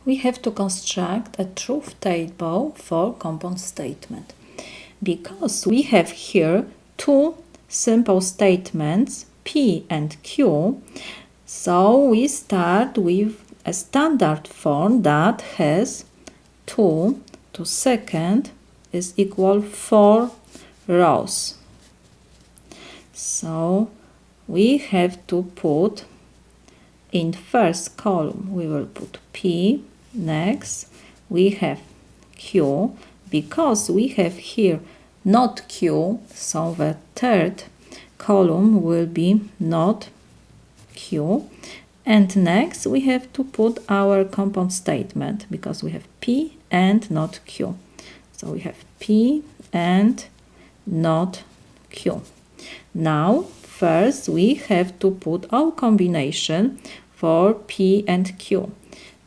we have to construct a truth table for compound statement. Because we have here two simple statements, P and Q, so we start with a standard form that has 2 to second is equal 4 rows. So we have to put in first column, we will put P, next we have Q, because we have here not Q, so the third column will be not Q, and next we have to put our compound statement because we have P and not Q. So we have P and not Q. Now first we have to put our combination for P and Q.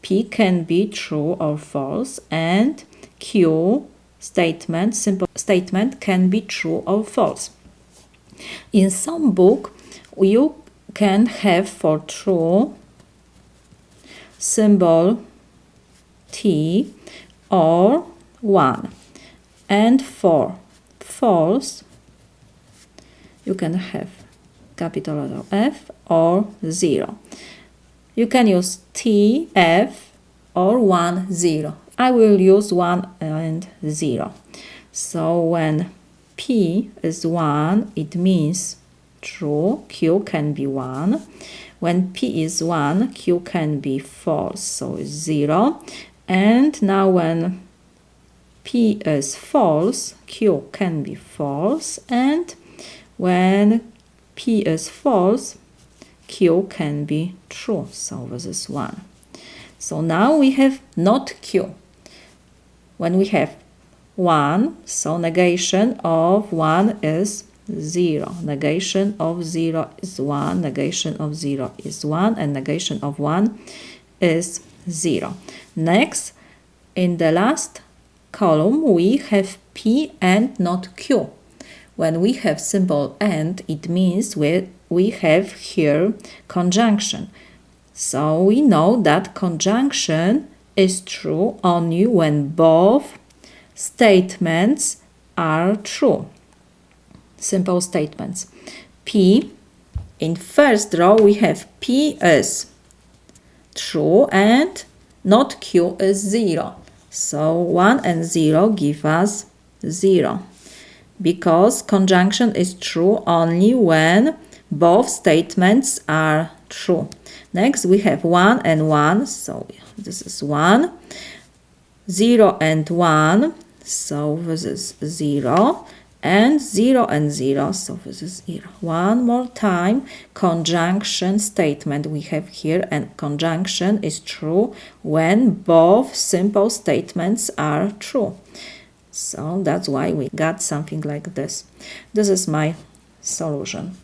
P can be true or false, and Q statement, simple statement, can be true or false. In some book you can have for true symbol T or 1, and for false you can have capital letter F or 0. You can use T, F or 1, 0. I will use 1 and 0. So when P is 1, it means true, Q can be 1. When P is 1, Q can be false, so it's 0. And now when P is false, Q can be false. And when P is false, Q can be true, so this is 1. So now we have not Q. When we have 1, so negation of 1 is 0. Negation of 0 is 1, negation of 0 is 1, and negation of 1 is 0. Next, in the last column, we have P and not Q. When we have symbol and, it means we have here conjunction. So we know that conjunction is true only when both statements are true. Simple statements. P, in first row we have P is true and not Q is 0. So 1 and 0 give us 0. Because conjunction is true only when both statements are true. Next we have 1 and 1, so this is 1. 0 and 1, so this is 0. And 0 and 0, so this is 0. One more time, conjunction statement we have here, and conjunction is true when both simple statements are true. So that's why we got something like this. This is my solution.